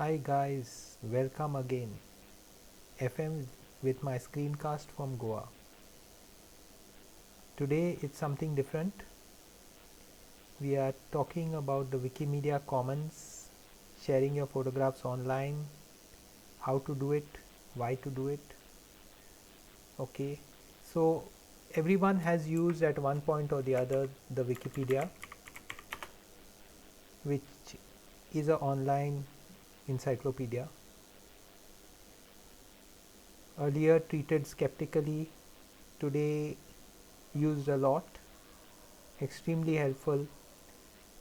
Hi guys, welcome again. FM with my screencast from Goa. Today it's something different. We are talking about the Wikimedia Commons, sharing your photographs online, how to do it, why to do it. Okay, so everyone has used at one point or the other the Wikipedia, which is an online encyclopedia. Earlier treated skeptically, today used a lot, extremely helpful.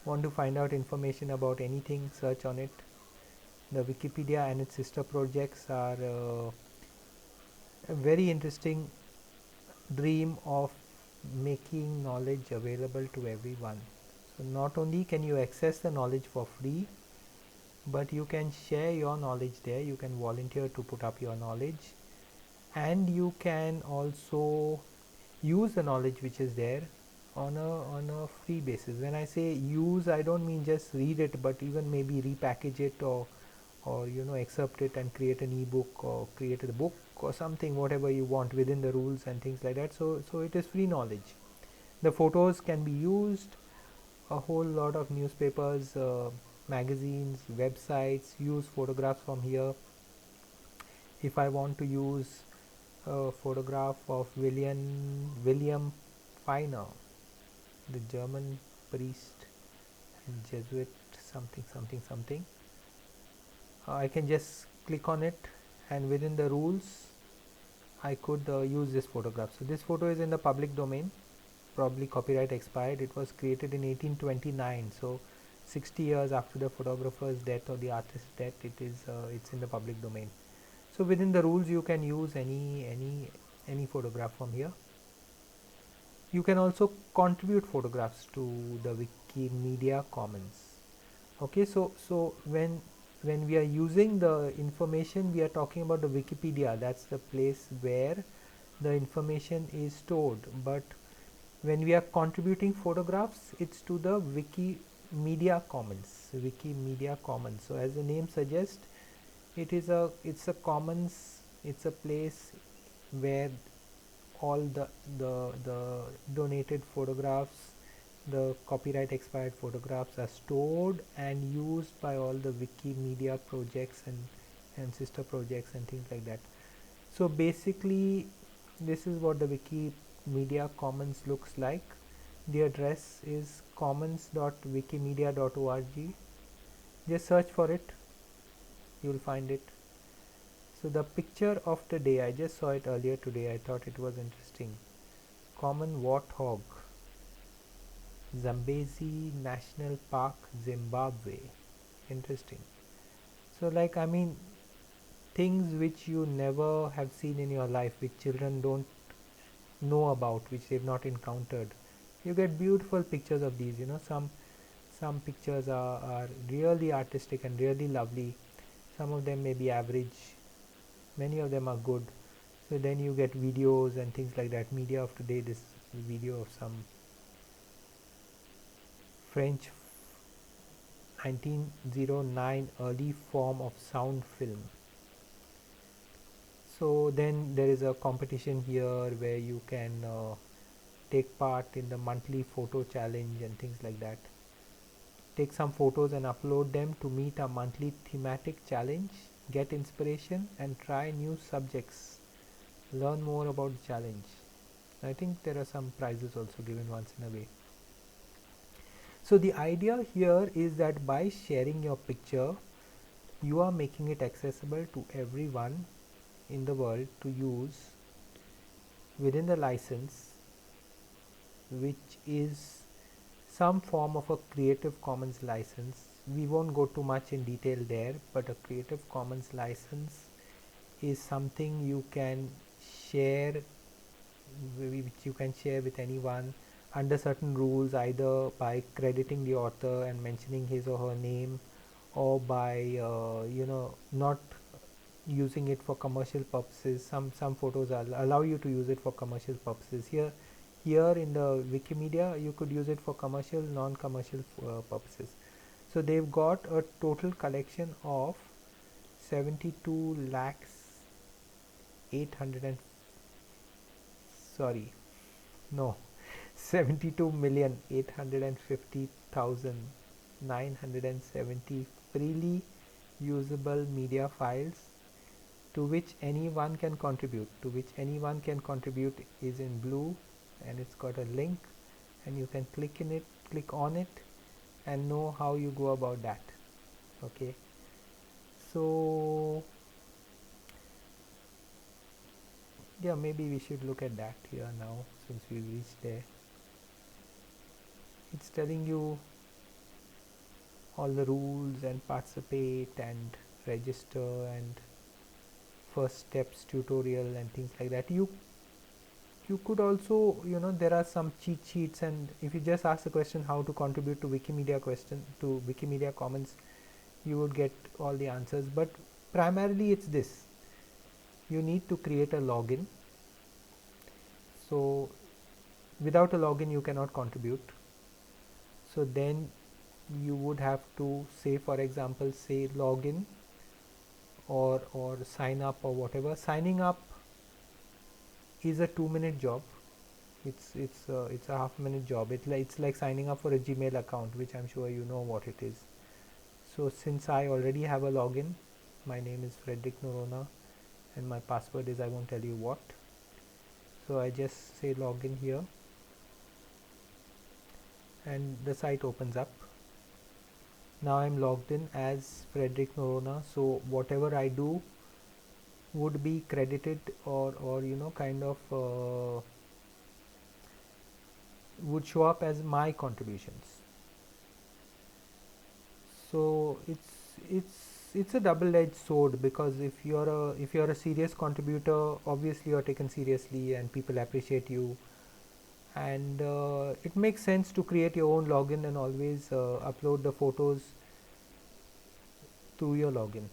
Want to find out information about anything, search on it. The Wikipedia and its sister projects are a very interesting dream of making knowledge available to everyone. So not only can you access the knowledge for free, but you can share your knowledge there. You can volunteer to put up your knowledge, and you can also use the knowledge which is there on a free basis. When I say use, I don't mean just read it, but even maybe repackage it, or excerpt it and create an ebook or create a book or something, whatever you want within the rules and things like that. So it is free knowledge. The photos can be used. A whole lot of newspapers, magazines, websites use photographs from here. If I want to use a photograph of William Feiner, the German priest and Jesuit, something, I can just click on it, and within the rules I could use this photograph. So this photo is in the public domain, probably copyright expired. It was created in 1829, so 60 years after the photographer's death or the artist's death, it's in the public domain. So within the rules you can use any photograph from here. You can also contribute photographs to the Wikimedia Commons. Okay, so when we are using the information, we are talking about the Wikipedia. That's the place where the information is stored. But when we are contributing photographs, it's to the Wikimedia Commons. Wikimedia Commons. So as the name suggests, it's a commons. It's a place where all the donated photographs, the copyright expired photographs are stored and used by all the Wikimedia projects and sister projects and things like that. So basically this is what the Wikimedia Commons looks like. The address is commons.wikimedia.org. Just search for it, you will find it. So the picture of the day, I just saw it earlier today, I thought it was interesting. Common warthog, Zambezi National Park, Zimbabwe. Interesting. So like, I mean, things which you never have seen in your life, which children don't know about, which they've not encountered. You get beautiful pictures of these, some pictures are really artistic and really lovely. Some of them may be average, many of them are good. So then you get videos and things like that. Media of today, this video of some French 1909 early form of sound film. So then there is a competition here where you can take part in the monthly photo challenge and things like that. Take some photos and upload them to meet a monthly thematic challenge, get inspiration and try new subjects, learn more about the challenge. I think there are some prizes also given once in a way. So the idea here is that by sharing your picture, you are making it accessible to everyone in the world to use within the license, which is some form of a Creative Commons license. We won't go too much in detail there, but a Creative Commons license is something you can share, which you can share with anyone under certain rules, either by crediting the author and mentioning his or her name, or by not using it for commercial purposes. Some photos allow you to use it for commercial purposes. Here in the Wikimedia, you could use it for commercial, non-commercial purposes. So they've got a total collection of 72 lakhs 800 and sorry no 72,850,970 freely usable media files to which anyone can contribute is in blue, and it's got a link, and you can click on it and know how you go about that. Okay, so yeah, maybe we should look at that here now since we've reached there. It's telling you all the rules and participate and register and first steps tutorial and things like that. You could also, there are some cheat sheets, and if you just ask the question how to contribute to Wikimedia Commons, you would get all the answers. But primarily it's this: you need to create a login. So without a login you cannot contribute. So then you would have to say, for example, say login or sign up or whatever. Signing up is a 2-minute job. It's a half-minute job. It's like signing up for a Gmail account, which I'm sure you know what it is. So since I already have a login, my name is Frederick Noronha and my password is, I won't tell you what. So I just say login here and the site opens up. Now I'm logged in as Frederick Noronha, so whatever I do would be credited or kind of would show up as my contributions. So it's a double-edged sword, because if you're a serious contributor, obviously you're taken seriously and people appreciate you, and it makes sense to create your own login and always upload the photos through your login.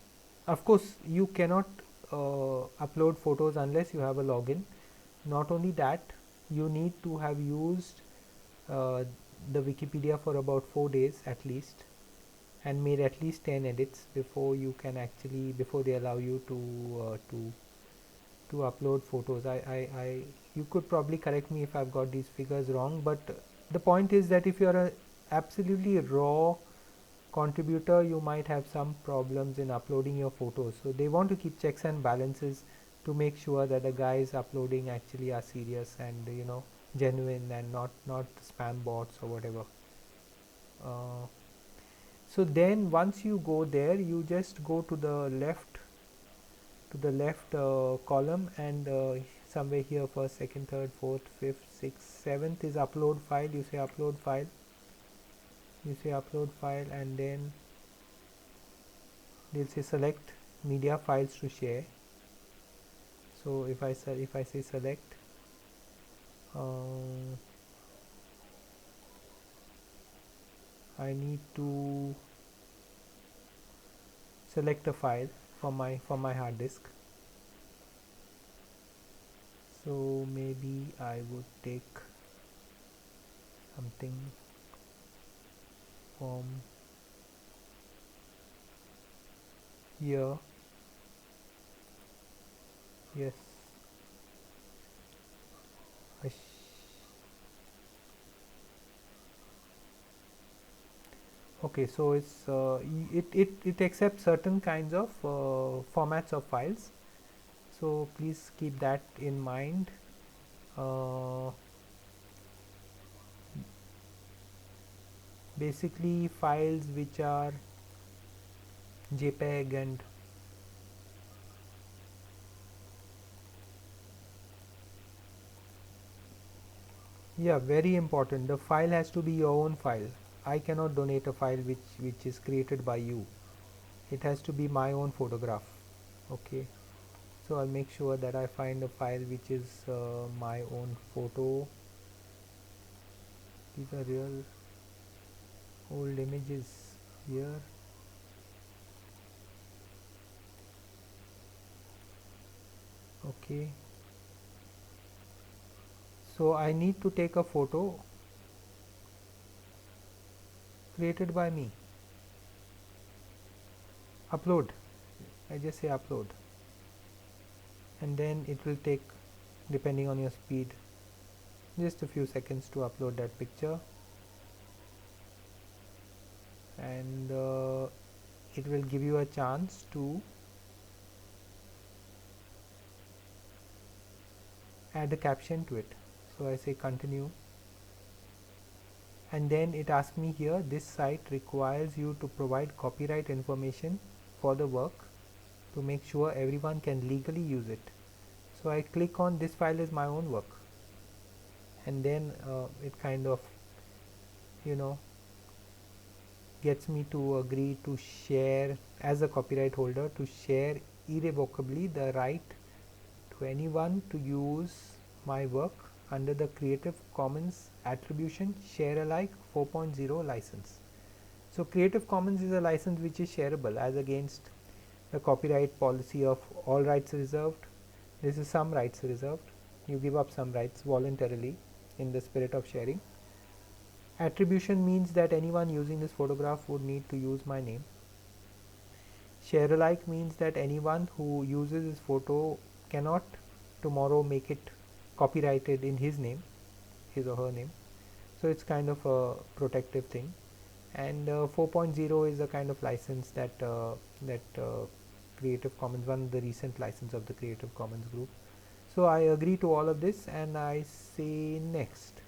Of course you cannot upload photos unless you have a login. Not only that, you need to have used the Wikipedia for about 4 days at least and made at least 10 edits before they allow you to upload photos. You could probably correct me if I've got these figures wrong, but the point is that if you're a absolutely raw contributor, you might have some problems in uploading your photos. So they want to keep checks and balances to make sure that the guys uploading actually are serious and genuine and not spam bots or whatever. So then once you go there, you just go to the left column, and somewhere here, first, second, third, fourth, fifth, sixth, seventh is upload file. You say upload file, and then they'll say select media files to share. So if I say select, I need to select a file from my hard disk. So maybe I would take something from here. Yes, okay, so it's it accepts certain kinds of formats of files, so please keep that in mind. Basically files which are JPEG and yeah, very important, the file has to be your own file. I cannot donate a file which is created by you. It has to be my own photograph. Okay, so I'll make sure that I find a file which is my own photo. These are real old images here. Okay, so I need to take a photo created by me, upload. I just say upload, and then it will take, depending on your speed, just a few seconds to upload that picture, and it will give you a chance to add a caption to it. So I say continue, and then it asks me here, this site requires you to provide copyright information for the work to make sure everyone can legally use it. So I click on this file is my own work, and then it kind of, you know, gets me to agree to share, as a copyright holder, to share irrevocably the right to anyone to use my work under the Creative Commons Attribution Share Alike 4.0 license. So Creative Commons is a license which is shareable as against the copyright policy of all rights reserved. This is some rights reserved. You give up some rights voluntarily in the spirit of sharing. Attribution means that anyone using this photograph would need to use my name. Share alike means that anyone who uses this photo cannot tomorrow make it copyrighted in his name, his or her name. So it's kind of a protective thing. And 4.0 is a kind of license that Creative Commons, one of the recent license of the Creative Commons group. So I agree to all of this and I say next.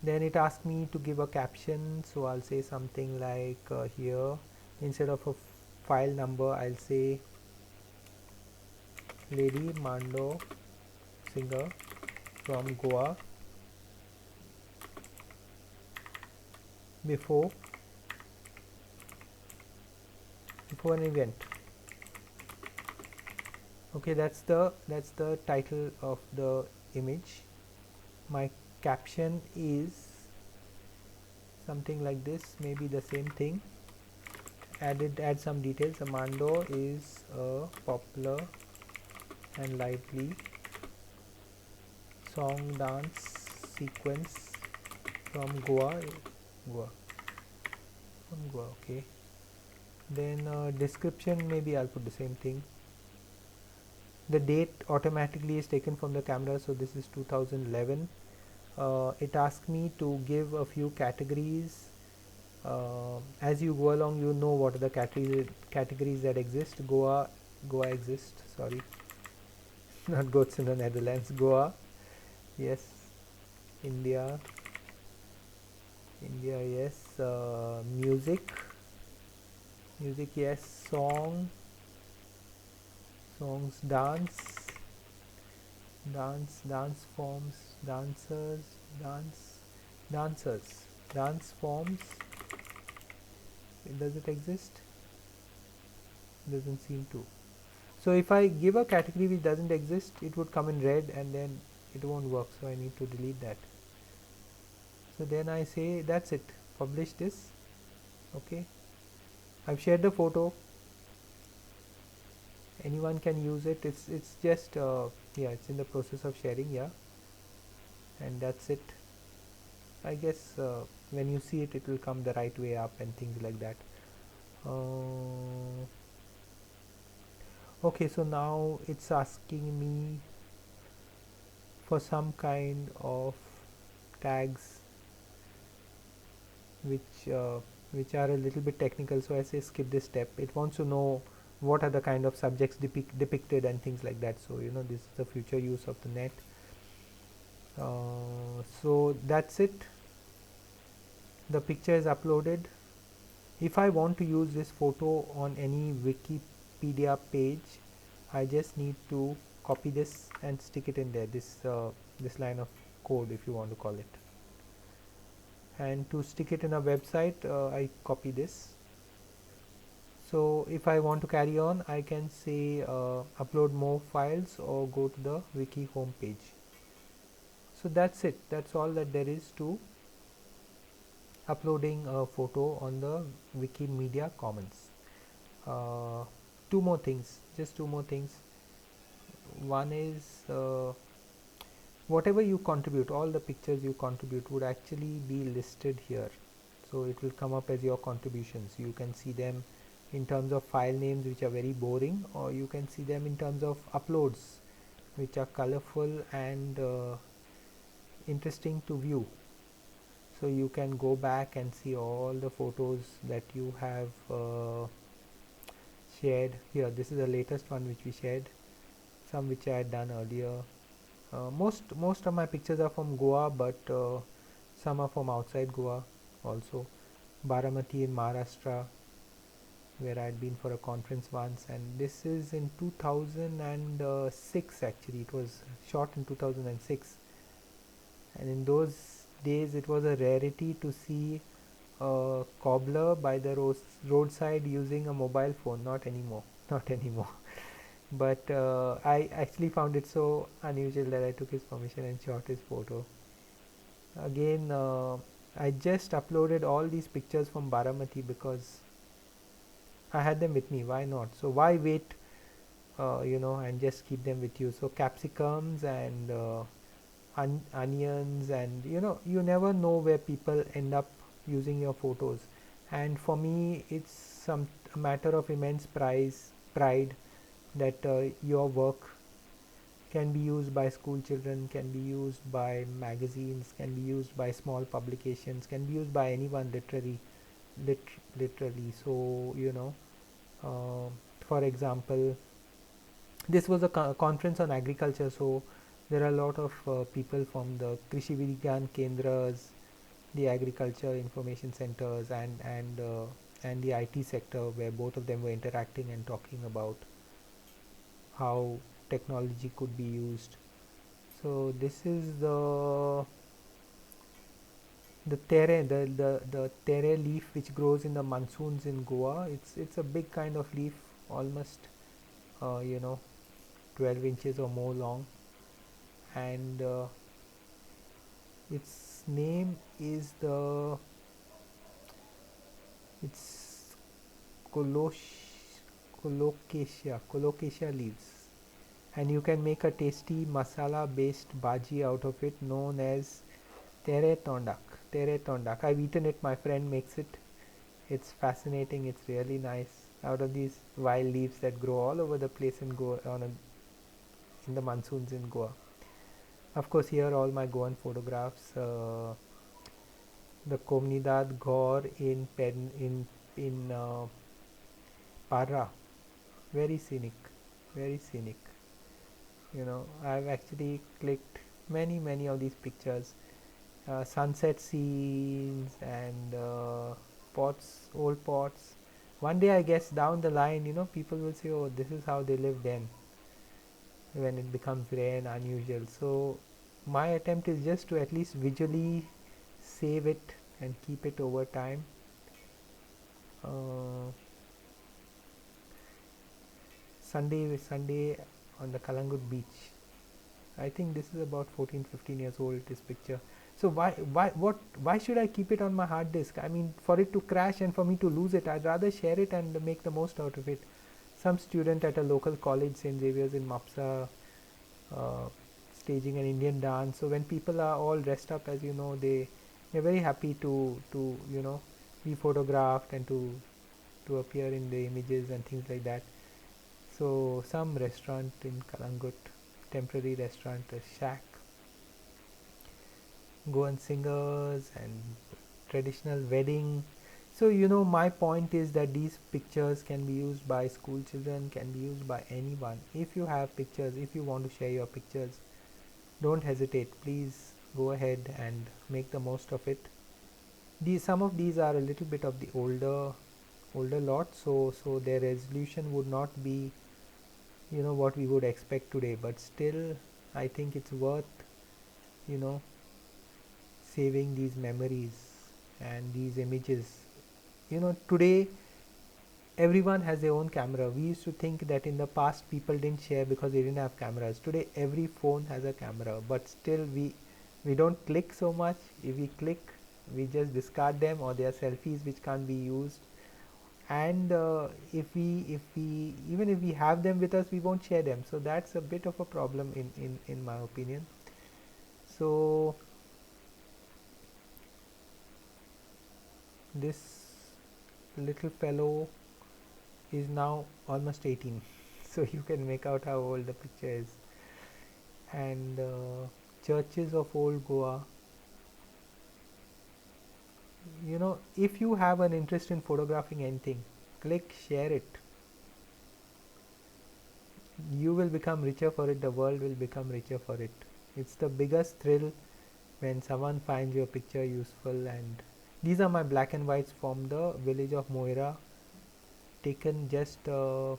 Then it asks me to give a caption, so I'll say something like here, instead of a file number, I'll say Lady Mando singer from Goa before an event. Okay, that's the title of the image. My caption is something like this, maybe the same thing. Add some details. Mando is a popular and lively song dance sequence from Goa. Okay. Then description, maybe I'll put the same thing. The date automatically is taken from the camera, so this is 2011. It asks me to give a few categories. As you go along, you know what are the categories that exist. Goa exists, sorry, not goats in the Netherlands. Goa, yes. India, yes. Music, yes. Songs, dance forms, dancers, dance forms. Does it exist? Doesn't seem to. So if I give a category which doesn't exist, it would come in red and then it won't work, so I need to delete that. So then I say that's it, publish this. Okay, I've shared the photo, anyone can use it. It's just yeah, it's in the process of sharing, yeah, and that's it. I guess when you see it, it will come the right way up and things like that. Okay, so now it's asking me for some kind of tags which are a little bit technical, so I say skip this step. It wants to know what are the kind of subjects depicted and things like that. So you know, this is the future use of the net. So that's it. The picture is uploaded. If I want to use this photo on any Wikipedia page, I just need to copy this and stick it in there, this line of code, if you want to call it. And to stick it in a website, I copy this. So if I want to carry on, I can say upload more files or go to the wiki home page. So that's it. That's all that there is to uploading a photo on the Wikimedia Commons. Two more things, just two more things. One is whatever you contribute, all the pictures you contribute would actually be listed here. So it will come up as your contributions. You can see them in terms of file names, which are very boring, or you can see them in terms of uploads, which are colorful and interesting to view. So you can go back and see all the photos that you have shared here. This is the latest one which we shared, some which I had done earlier. Most of my pictures are from Goa, but some are from outside Goa also. Baramati in Maharashtra, where I had been for a conference once, and this is in 2006. Actually, it was shot in 2006, and in those days it was a rarity to see a cobbler by the roadside using a mobile phone. Not anymore. Not anymore. But I actually found it so unusual that I took his permission and shot his photo. Again, I just uploaded all these pictures from Baramati because I had them with me. Why not? So why wait, and just keep them with you? So capsicums and onions, and you never know where people end up using your photos. And for me, it's a matter of immense pride that your work can be used by school children, can be used by magazines, can be used by small publications, can be used by anyone literally. So uh, for example, this was a conference on agriculture, so there are a lot of people from the Krishi Vigyan Kendras, the agriculture information centers, and the IT sector, where both of them were interacting and talking about how technology could be used. So this is the tere, the tere leaf which grows in the monsoons in Goa. It's a big kind of leaf, almost uh, you know 12 inches or more long, and its name is it's colocasia leaves, and you can make a tasty masala based bhaji out of it, known as tere tondak. I've eaten it. My friend makes it. It's fascinating. It's really nice, out of these wild leaves that grow all over the place in Goa in the monsoons in Goa. Of course, here all my Goan photographs. The Comunidad Gor in Parra, very scenic, very scenic. I've actually clicked many of these pictures, sunset scenes and old pots. One day, I guess, down the line, people will say, "Oh, this is how they lived then," when it becomes rare and unusual. So my attempt is just to at least visually save it and keep it over time. uh, Sunday on the Kalangut beach. I think this is about 14-15 years old, this picture. So why should I keep it on my hard disk? I mean, for it to crash and for me to lose it, I'd rather share it and make the most out of it. Some student at a local college, St. Xavier's in Mapsa, uh, staging an Indian dance. So when people are all dressed up, as you know, they're very happy to be photographed and to appear in the images and things like that. So some restaurant in Kalangut, temporary restaurant, a shack, Goan singers and traditional wedding. So my point is that these pictures can be used by school children, can be used by anyone. If you have pictures, if you want to share your pictures, don't hesitate. Please go ahead and make the most of it. Some of these are a little bit of the older lot, so their resolution would not be what we would expect today, but still I think it's worth you know saving these memories and these images. Today everyone has their own camera. We used to think that in the past people didn't share because they didn't have cameras. Today every phone has a camera, but still we don't click so much. If we click, we just discard them, or they are selfies which can't be used. And if we even if we have them with us, we won't share them. So that's a bit of a problem in my opinion. So this little fellow is now almost 18. So you can make out how old the picture is. And churches of old Goa. If you have an interest in photographing anything, click share it. You will become richer for it, the world will become richer for it. It's the biggest thrill when someone finds your picture useful. And these are my black and whites from the village of Moira, taken just a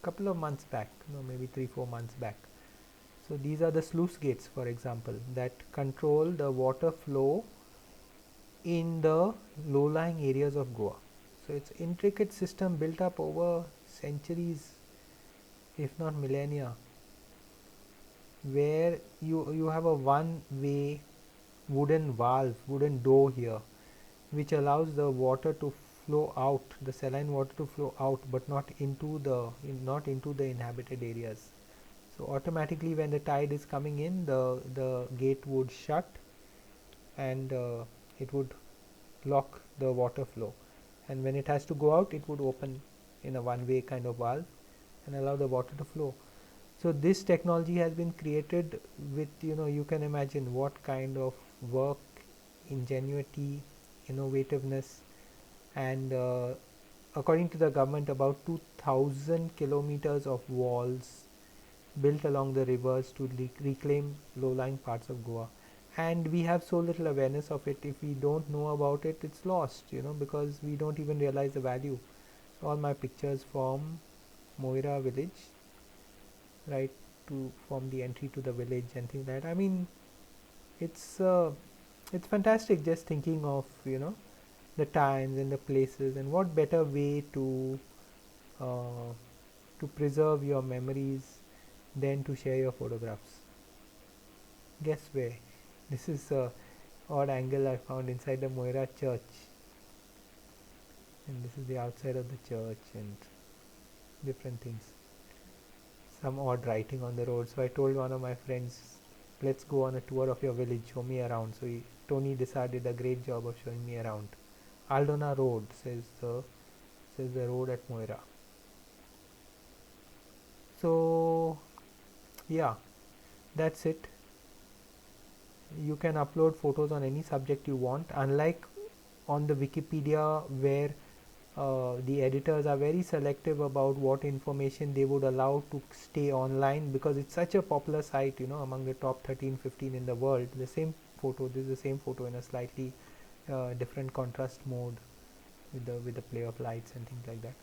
couple of months back, maybe 3-4 months back. So these are the sluice gates, for example, that control the water flow in the low-lying areas of Goa. So it's intricate system built up over centuries, if not millennia, where you have a one-way wooden valve, wooden door here, which allows the water to flow out, the saline water to flow out, but not into the inhabited areas. So automatically, when the tide is coming in, the gate would shut, and it would lock the water flow, and when it has to go out, it would open in a one-way kind of valve and allow the water to flow. So this technology has been created with, you can imagine what kind of work, ingenuity, innovativeness, and according to the government, about 2000 kilometers of walls built along the rivers to reclaim low-lying parts of Goa. And we have so little awareness of it. If we don't know about it, it's lost, because we don't even realize the value. All my pictures from Moira village, right, to from the entry to the village and things like that. I mean, it's fantastic just thinking of the times and the places, and what better way uh, to preserve your memories than to share your photographs. Guess where? This is a odd angle I found inside the Moira church, and this is the outside of the church and different things. Some odd writing on the road. So I told one of my friends, let's go on a tour of your village, show me around. So Tony Desar did a great job of showing me around. Aldona Road says the road at Moira. So yeah, that's it. You can upload photos on any subject you want, unlike on the Wikipedia, where the editors are very selective about what information they would allow to stay online, because it's such a popular site, among the top 13-15 in the world. This is the same photo in a slightly different contrast mode, with the play of lights and things like that.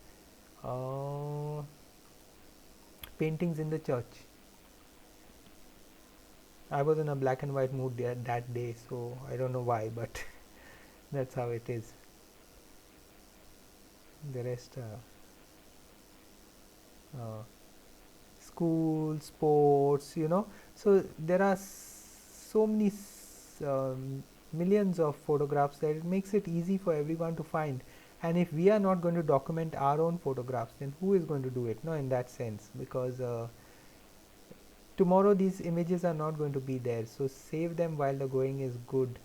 Paintings in the church. I was in a black and white mood that day, so I don't know why, but that's how it is. The rest, school, sports, so there are so many millions of photographs that it makes it easy for everyone to find. And if we are not going to document our own photographs, then who is going to do it? No, in that sense, because tomorrow these images are not going to be there. So save them while the going is good.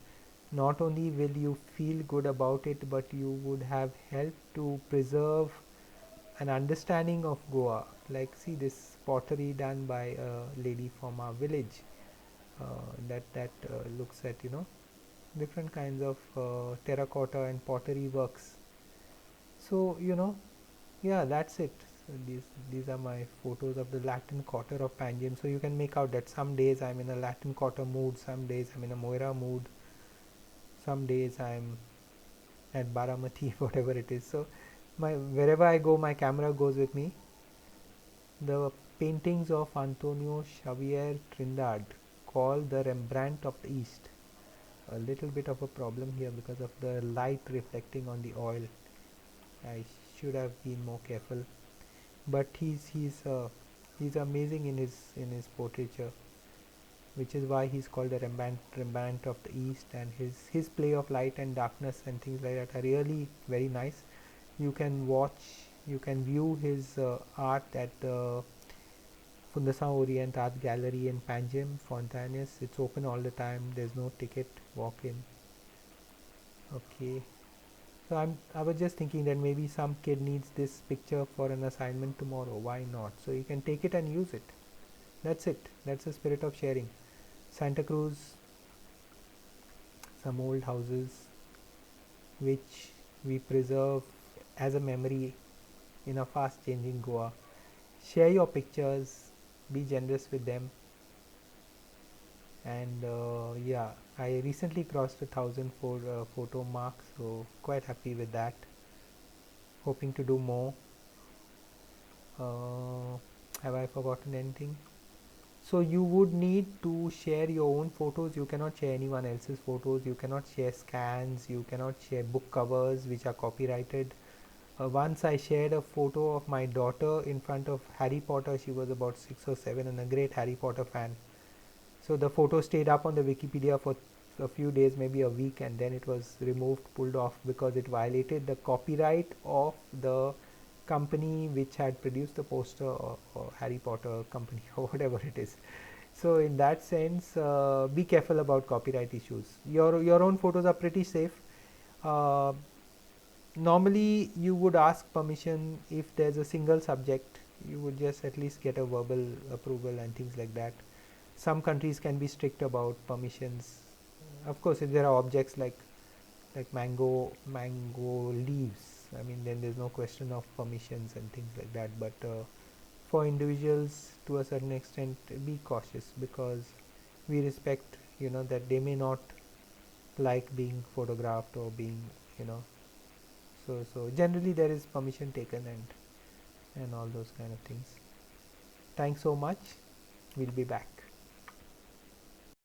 Not only will you feel good about it, but you would have helped to preserve an understanding of Goa. Like, see this pottery done by a lady from our village, that looks at different kinds of terracotta and pottery works. So yeah, that's it. So these are my photos of the Latin Quarter of Panjim. So you can make out that some days I'm in a Latin Quarter mood, some days I'm in a Moira mood, some days I'm at Baramati, whatever it is. So wherever I go, my camera goes with me. The paintings of Antonio Xavier Trindade, called the Rembrandt of the East. A little bit of a problem here because of the light reflecting on the oil. I should have been more careful, but he's amazing in his portraiture, which is why he's called the Rembrandt of the East. And his play of light and darkness and things like that are really very nice. You can view his art at the Fundação Orient Art Gallery in Panjim, Fontanes. It's open all the time. There's no ticket. Walk in. Okay. So I was just thinking that maybe some kid needs this picture for an assignment tomorrow. Why not? So you can take it and use it. That's it. That's the spirit of sharing. Santa Cruz, some old houses which we preserve as a memory in a fast changing Goa. Share your pictures, be generous with them, and yeah, I recently crossed 1,000 for photo mark, so quite happy with that. Hoping to do more. uh, have I forgotten anything? So you would need to share your own photos. You cannot share anyone else's photos. You cannot share scans. You cannot share book covers which are copyrighted. Once I shared a photo of my daughter in front of Harry Potter. She was about 6 or 7 and a great Harry Potter fan. So the photo stayed up on the Wikipedia for a few days, maybe a week, and then it was removed, pulled off because it violated the copyright of the company which had produced the poster, or Harry Potter company or whatever it is. So in that sense, be careful about copyright issues. Your own photos are pretty safe. Uh, Normally, you would ask permission if there's a single subject. You would just at least get a verbal approval and things like that. Some countries can be strict about permissions. Of course, if there are objects like mango leaves, I mean, then there's no question of permissions and things like that. But for individuals, to a certain extent, be cautious, because we respect, that they may not like being photographed or being, you know. So generally there is permission taken, and all those kind of things. Thanks so much. We'll be back.